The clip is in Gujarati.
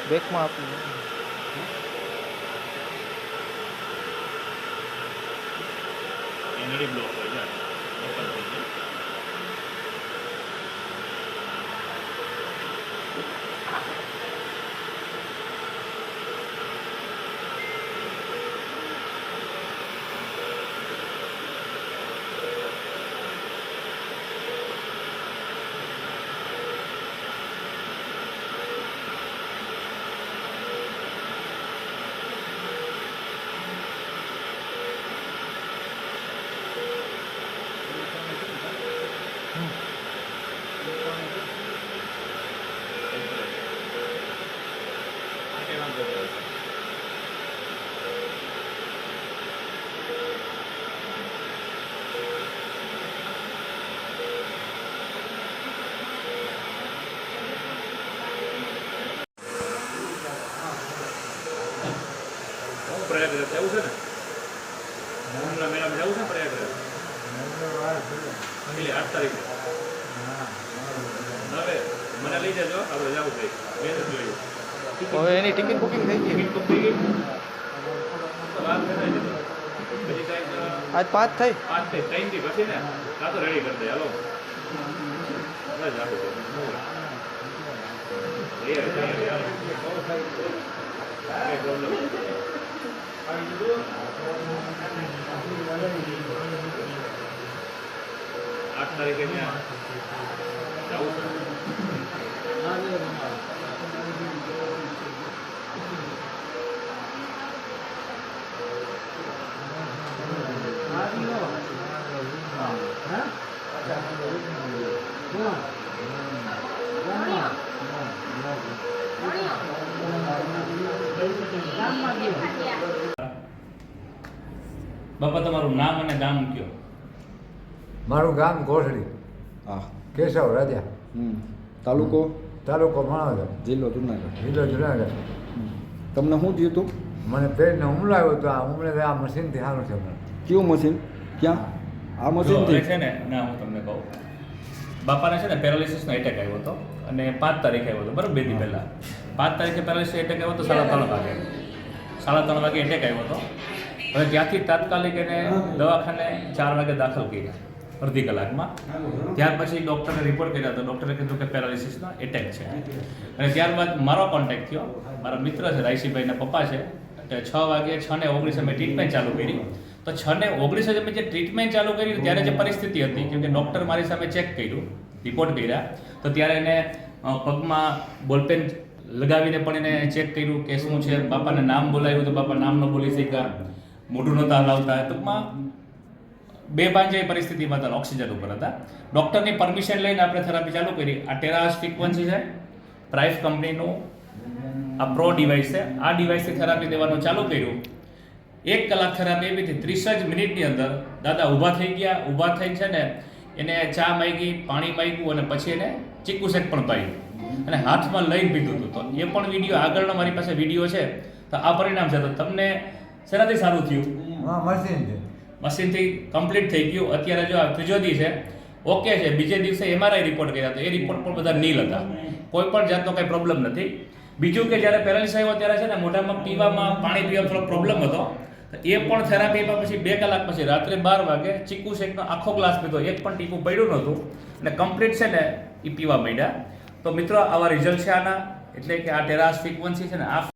બેકમાં આપી એનડી બ્લોક હોય છે ઓપન થઈ જાય. પ્રયાગરાજ જવું છે ને નવમના મહિનામાં જવું છે ને પ્રયાગરાજ એટલે 8 તારીખે હવે મને લઈ જજો આપણે જવું છે બે જ જોઈએ. હવે એની ટિકિટ બુકિંગ થઈ ગઈ. ટિકિટ બુક થઈ ગઈ તો વાત થઈ જશે પછી કાંઈક આજ 5 થઈ 5 થી 3 થી પછી ને કાં તો રેડી કરી દે હાલો બસ આપું એ પ્રોબ્લેમ 8 તારીખે ત્યાં જવું છે. બાપા તમારું નામ અને ગામ કયો? મારું ગામ ઘોસડી, હા. કેશવ રાજા, તાલુકો? તાલુકો માણાવદર, જિલ્લો જુનાગઢ. જિલ્લો જુનાગઢ. તમને શું થયું હતું? મને પેટને હુમલો આવ્યો હતો. આ હુમલે આ મશીનથી સારું છે મને. કયું મશીન? ક્યાં? આ જો મશીનથી? હવે છે ને ના હું તમને કહું, બાપાને છે ને પેરાલિસિસનો એટેક આવ્યો હતો અને 5 તારીખે આવ્યો હતો બરાબર, 2 દી પહેલાં 5 તારીખે પેરાલિસિસ એટેક આવ્યો હતો 3:30 વાગે. 3:30 વાગે એટેક આવ્યો હતો. હવે ત્યાંથી તાત્કાલિક એને દવાખાને 4 વાગે દાખલ કર્યા અડધી કલાકમાં. ત્યાર પછી ડૉક્ટરે રિપોર્ટ કર્યા તો ડૉક્ટરે કીધું કે પેરાલિસિસનો એટેક છે. અને ત્યારબાદ મારો કોન્ટેક્ટ થયો, મારા મિત્ર છે રાયસીભાઈના પપ્પા છે, એટલે 6 વાગે 6:19 અમે ટ્રીટમેન્ટ ચાલુ કરી. તો 6:19 અમે જે ટ્રીટમેન્ટ ચાલુ કરી ત્યારે જે પરિસ્થિતિ હતી, કેમ કે ડૉક્ટર મારી સામે ચેક કર્યું, રિપોર્ટ કર્યા, તો ત્યારે એને પગમાં બોલપેન લગાવીને પણ એને ચેક કર્યું કે શું છે. બાપાને નામ બોલાવ્યું તો બાપા નામ ન બોલી શક્યા, મોઢું નહોતા હલાવતા. ટૂંકમાં બેભાન જેવી પરિસ્થિતિમાં હતા, ઓક્સિજન ઉપર હતા. ડૉક્ટરની પરમિશન લઈને આપણે થેરાપી ચાલુ કરી. આ ટેરાસ ફ્રીક્વન્સી છે, પ્રાઇસ કંપનીનું આ પ્રો ડિવાઇસ છે. આ ડિવાઇસથી થેરાપી દેવાનું ચાલુ કર્યું. 1 કલાક થેરાપી એવી હતી. 30 જ મિનિટની અંદર દાદા ઊભા થઈ ગયા. ઊભા થઈને છે ને એને ચા માંગી, પાણી માંગ્યું અને પછી એને ચીકુ શેક પણ પાયું અને હાથમાં લઈને પીધું હતું. તો એ પણ વિડીયો આગળનો મારી પાસે વિડીયો છે. તો આ પરિણામ છે. તો તમને શેનાથી સારું થયું? હા, મશીન છે. મશીનથી કમ્પ્લીટ થઈ ગયું. અત્યારે જો આ ત્રીજો દિવસ છે, ઓકે છે. બીજે દિવસે MRI રિપોર્ટ કર્યા તો એ રિપોર્ટ પણ બધા નીલ હતા, કોઈ પણ જાતનો કંઈ પ્રોબ્લેમ નથી. બીજું કે જ્યારે પેરાલિસિસ આવ્યો ત્યારે છે ને મોઢામાં પીવામાં પાણી પીવામાં થોડો પ્રોબ્લેમ હતો. તો એ પણ થેરાપી પછી 2 કલાક પછી રાત્રે 12 વાગે ચીકુ શેકનો આખો ગ્લાસ પીધો, એક પણ ટીપું પડ્યું નહોતું અને કમ્પ્લીટ છે ને એ પીવા માંડ્યા. તો મિત્રો આવા રિઝલ્ટ છે આના, એટલે કે આ ટેરાસ ફ્રીક્વન્સી છે ને આ